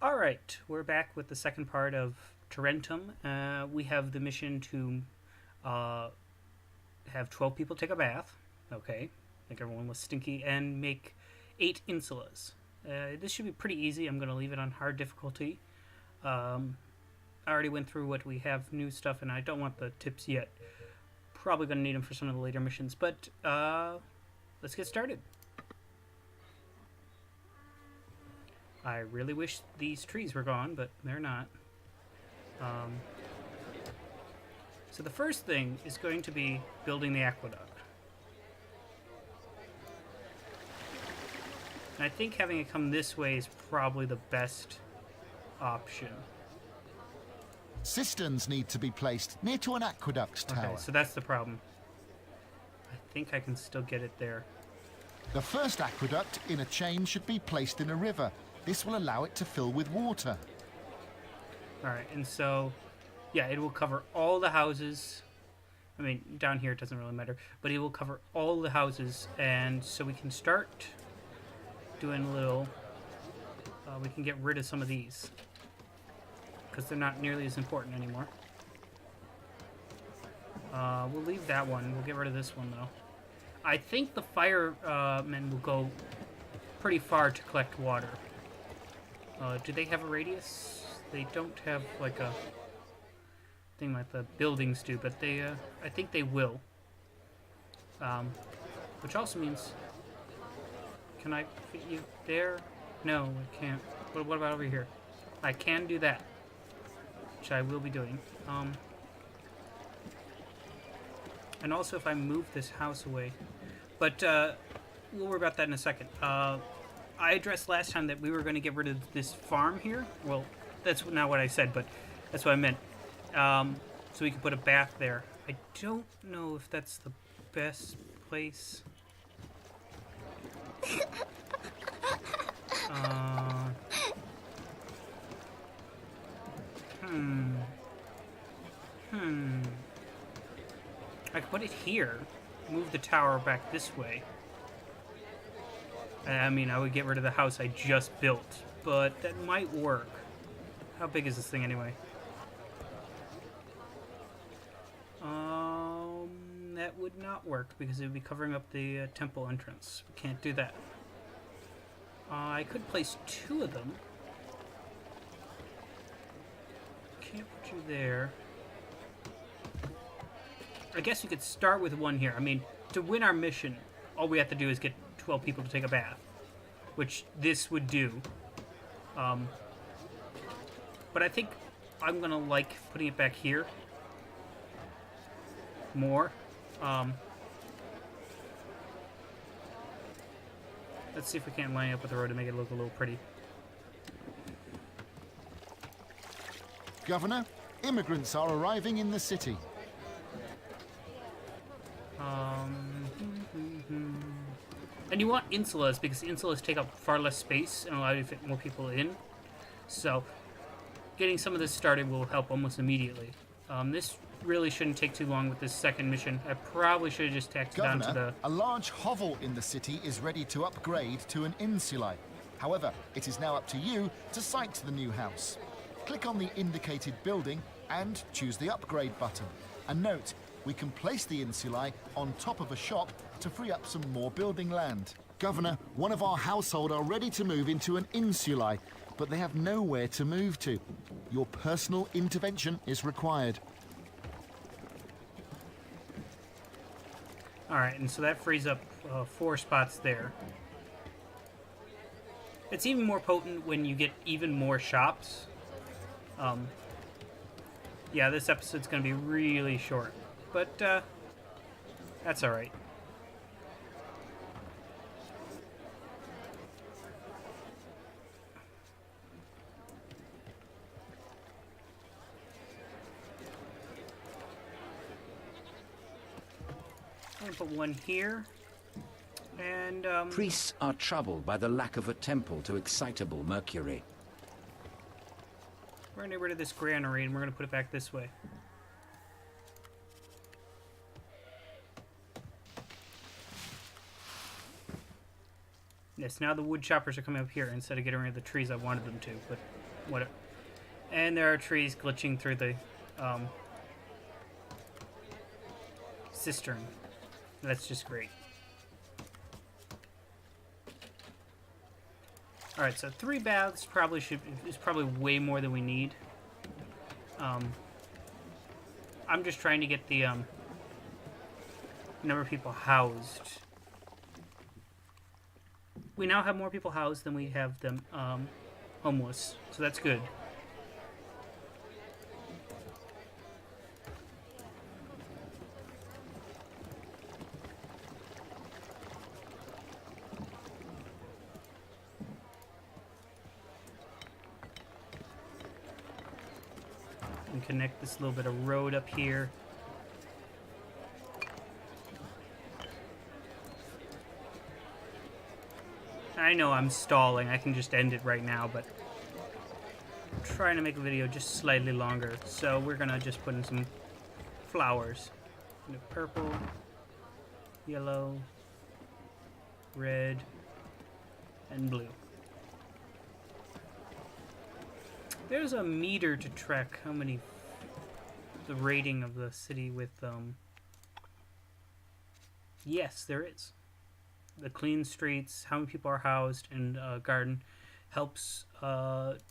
Alright, we're back with the second part of Tarentum. We have the mission to uh, have 12 people take a bath. Okay, I think everyone was stinky. And make 8 insulas. This should be pretty easy. I'm going to leave it on hard difficulty. I already went through what we have, new stuff, and I don't want the tips yet. Probably going to need them for some of the later missions, but let's get started. I really wish these trees were gone, but they're not. So the first thing is going to be building the aqueduct. And I think having it come this way is probably the best option. Cisterns need to be placed near to an aqueduct tower. Okay, so that's the problem. I think I can still get it there. The first aqueduct in a chain should be placed in a river. This will allow it to fill with water. Alright, and so, yeah, it will cover all the houses. I mean, down here it doesn't really matter, but it will cover all the houses, and so we can start doing a little, we can get rid of some of these, because they're not nearly as important anymore. We'll leave that one. We'll get rid of this one, though. I think the firemen will go pretty far to collect water. Do they have a radius? They don't have, like, a thing like the buildings do, but they, I think they will. Which also means... Can I fit you there? No, I can't. What about over here? I can do that. Which I will be doing. And also if I move this house away. But, we'll worry about that in a second. I addressed last time that we were going to get rid of this farm here. Well, that's not what I said, but that's what I meant. So we can put a bath there. I don't know if that's the best place. I could put it here. Move the tower back this way. I mean, I would get rid of the house I just built, but that might work. How big is this thing anyway? That would not work because it would be covering up the temple entrance. We can't do that. I could place 2 of them. Can't put you there. I guess we could start with 1 here. I mean, to win our mission, all we have to do is get 12 people to take a bath, which this would do. But I think I'm gonna like putting it back here more. Let's see if we can't line it up with the road to make it look a little pretty. Governor, immigrants are arriving in the city. And you want insulas because insulas take up far less space and allow you to fit more people in. So, getting some of this started will help almost immediately. This really shouldn't take too long with this second mission. I probably should have just tacked down to the... a large hovel in the city is ready to upgrade to an insulae. However, it is now up to you to site the new house. Click on the indicated building and choose the upgrade button. And note, we can place the insulae on top of a shop to free up some more building land. Governor, one of our household are ready to move into an insulae, but they have nowhere to move to. Your personal intervention is required. Alright, and so that frees up 4 spots there. It's even more potent when you get even more shops. Yeah, this episode's going to be really short, but that's alright. I'm going to put 1 here. And, Priests are troubled by the lack of a temple to excitable Mercury. we're going to get rid of this granary and we're going to put it back this way. Yes, now the wood choppers are coming up here instead of getting rid of the trees I wanted them to, but What? And there are trees glitching through the um, cistern. That's just great. All right, so 3 baths is probably way more than we need. I'm just trying to get the number of people housed. We now have more people housed than we have them homeless, so that's good. And connect this little bit of road up here. I know I'm stalling. I can just end it right now, but I'm trying to make the video just slightly longer. So we're gonna just put in some flowers. Purple, yellow, red, and blue. There's a meter to track how many, the rating of the city with, yes, there is. The clean streets, how many people are housed, and garden helps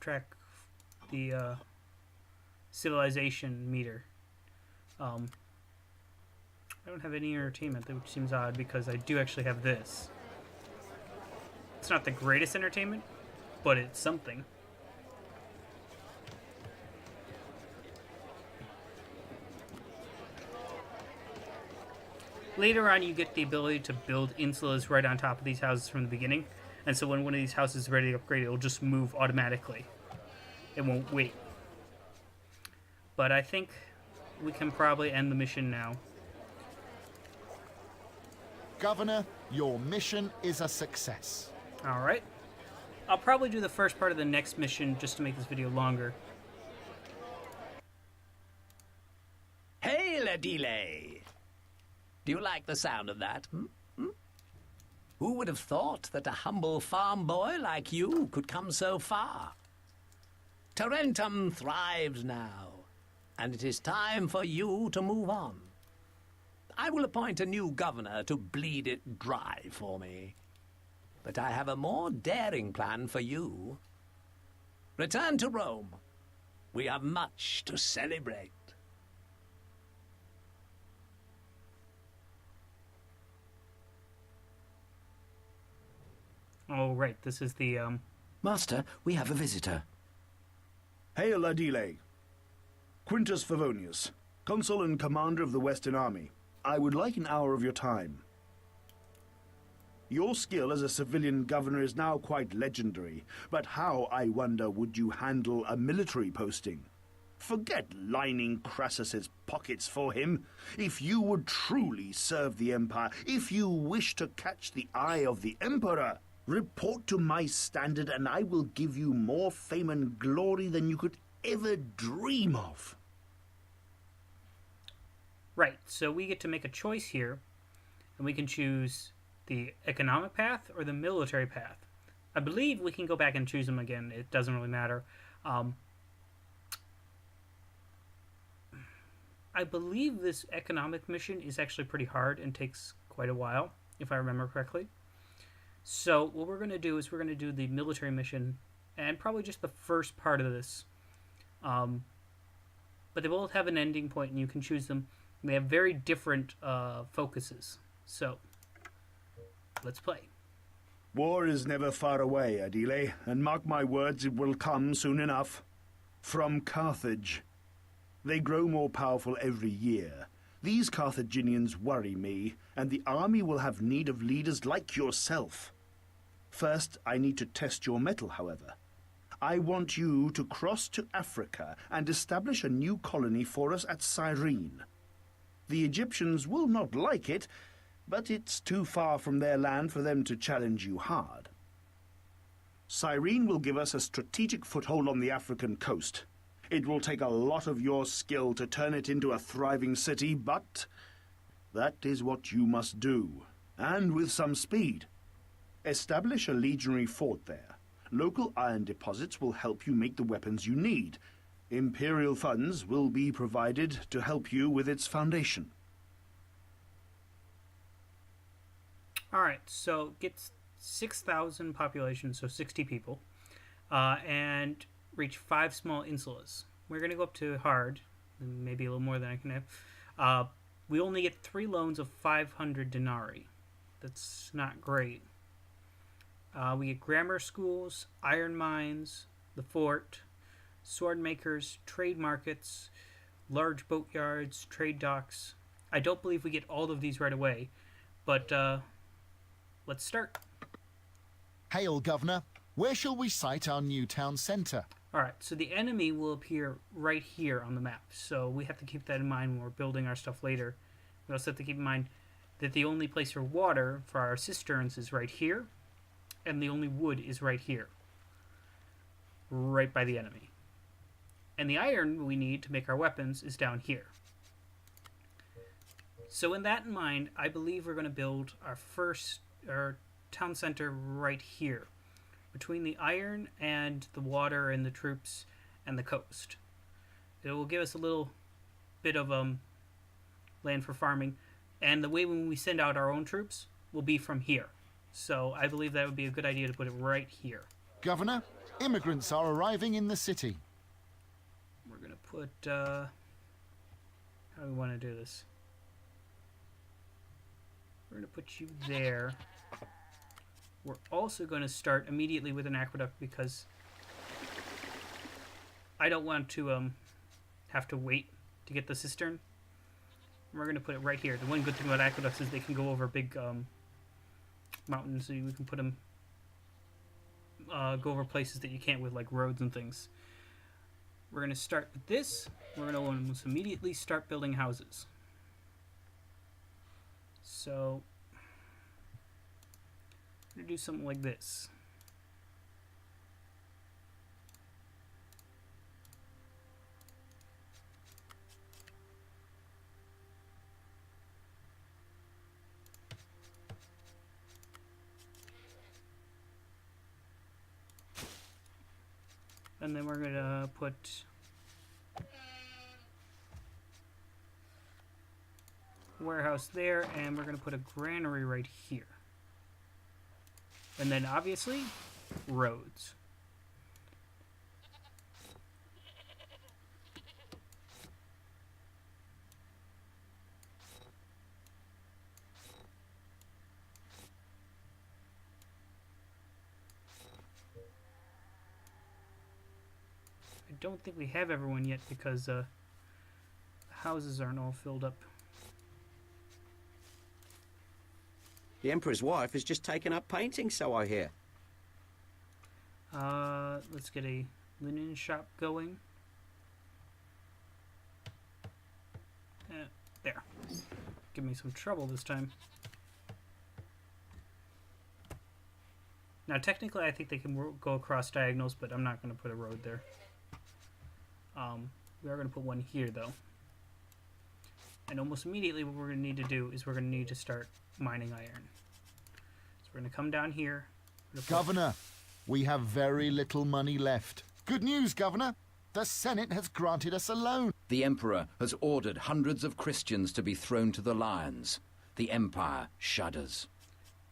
track the civilization meter. I don't have any entertainment, which seems odd because I do actually have this. It's not the greatest entertainment, but it's something. Later on, you get the ability to build insulas right on top of these houses from the beginning. And so when one of these houses is ready to upgrade, it'll just move automatically. It won't wait. But I think we can probably end the mission now. Governor, your mission is a success. Alright. I'll probably do the first part of the next mission just to make this video longer. Hail a delay! Do you like the sound of that? Who would have thought that a humble farm boy like you could come so far? Tarentum thrives now, and it is time for you to move on. I will appoint a new governor to bleed it dry for me. But I have a more daring plan for you. Return to Rome. We have much to celebrate. Oh, right. This is the, Master, we have a visitor. Hail Adile. Quintus Favonius, consul and commander of the Western Army. I would like an hour of your time. Your skill as a civilian governor is now quite legendary, but how, I wonder, would you handle a military posting? Forget lining Crassus's pockets for him. If you would truly serve the Empire, if you wish to catch the eye of the Emperor, report to my standard and I will give you more fame and glory than you could ever dream of. Right, so we get to make a choice here, and we can choose the economic path or the military path. I believe we can go back and choose them again. It doesn't really matter. I believe this economic mission is actually pretty hard and takes quite a while, if I remember correctly. So what we're going to do is we're going to do the military mission, and probably just the first part of this. But they both have an ending point, and you can choose them. They have very different focuses. So, let's play. War is never far away, Adile, and mark my words, it will come soon enough. From Carthage. They grow more powerful every year. These Carthaginians worry me, and the army will have need of leaders like yourself. First, I need to test your mettle, however. I want you to cross to Africa and establish a new colony for us at Cyrene. The Egyptians will not like it, but it's too far from their land for them to challenge you hard. Cyrene will give us a strategic foothold on the African coast. It will take a lot of your skill to turn it into a thriving city, but that is what you must do, and with some speed. Establish a legionary fort there. Local iron deposits will help you make the weapons you need. Imperial funds will be provided to help you with its foundation. Alright, so get 6,000 population, so 60 people, and reach 5 small insulas. We're going to go up to hard, maybe a little more than I can have. We only get 3 loans of 500 denarii. That's not great. We get grammar schools, iron mines, the fort, sword makers, trade markets, large boatyards, trade docks. I don't believe we get all of these right away, but let's start. Hail, Governor. Where shall we site our new town centre? Alright, so the enemy will appear right here on the map, so we have to keep that in mind when we're building our stuff later. We also have to keep in mind that the only place for water for our cisterns is right here, and the only wood is right here, right by the enemy. And the iron we need to make our weapons is down here. So in that in mind, I believe we're going to build our town center right here, between the iron and the water and the troops and the coast. It will give us a little bit of land for farming, and the way when we send out our own troops will be from here. So I believe that would be a good idea to put it right here. Governor, immigrants are arriving in the city. We're going to put... how do we want to do this? We're going to put you there. We're also going to start immediately with an aqueduct because I don't want to have to wait to get the cistern. We're going to put it right here. The one good thing about aqueducts is they can go over big mountains, so we can put them go over places that you can't with like roads and things. We're going to start with this. We're going to almost immediately start building houses. So I'm going to do something like this. And then we're going to put warehouse there, and we're going to put a granary right here. And then obviously roads. I don't think we have everyone yet because the houses aren't all filled up. The Emperor's wife has just taken up painting, so I hear. Let's get a linen shop going. There. Give me some trouble this time. Now, technically, I think they can go across diagonals, but I'm not going to put a road there. We are going to put one here, though. And almost immediately, what we're going to need to do is we're going to need to start mining iron. So we're going to come down here. Governor, we have very little money left. Good news, Governor. The Senate has granted us a loan. The Emperor has ordered hundreds of Christians to be thrown to the lions. The Empire shudders.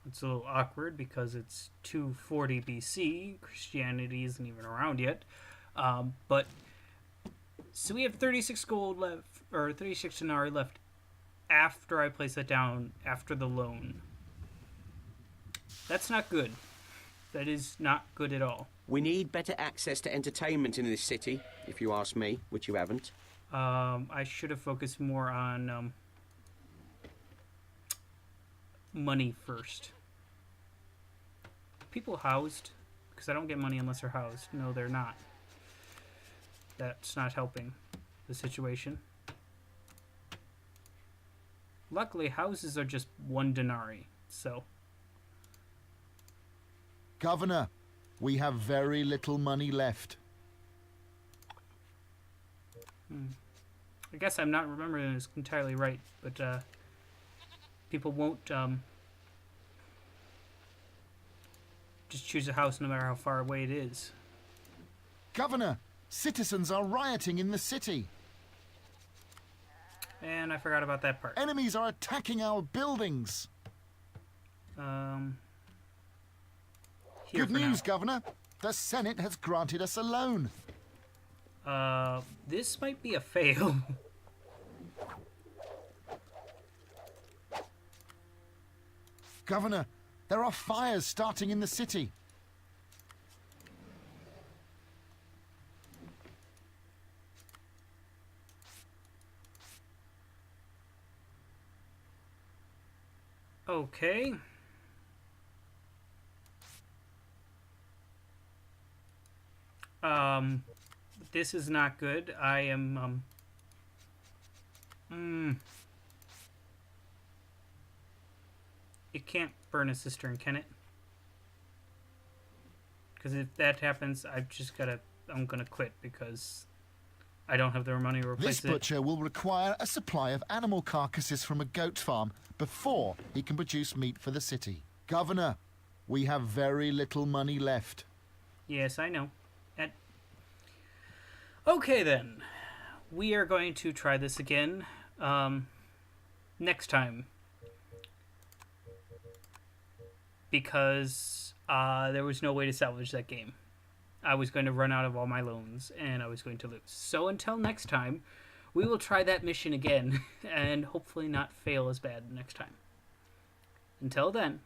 It's a little awkward because it's 240 BC. Christianity isn't even around yet. But so we have 36 gold left, or 36 denarii left after I place that down after the loan. That's not good. That is not good at all. We need better access to entertainment in this city, if you ask me, which you haven't. I should have focused more on money first. People housed, because I don't get money unless they're housed. No, they're not. That's not helping the situation. Luckily, houses are just 1 denarii, so... Governor, we have very little money left. I guess I'm not remembering this entirely right, but people won't just choose a house no matter how far away it is. Governor, citizens are rioting in the city. And I forgot about that part. Enemies are attacking our buildings. Here Good for news, Governor. The Senate has granted us a loan. now. This might be a fail. Governor, there are fires starting in the city. Okay. This is not good. I am, It can't burn a cistern, can it? Because if that happens, I'm gonna quit because I don't have the money to replace This it. butcher will require a supply of animal carcasses from a goat farm before he can produce meat for the city. Governor, we have very little money left. Yes, I know. Okay, then. We are going to try this again next time. Because there was no way to salvage that game. I was going to run out of all my loans, and I was going to lose. So until next time, we will try that mission again, and hopefully not fail as bad next time. Until then.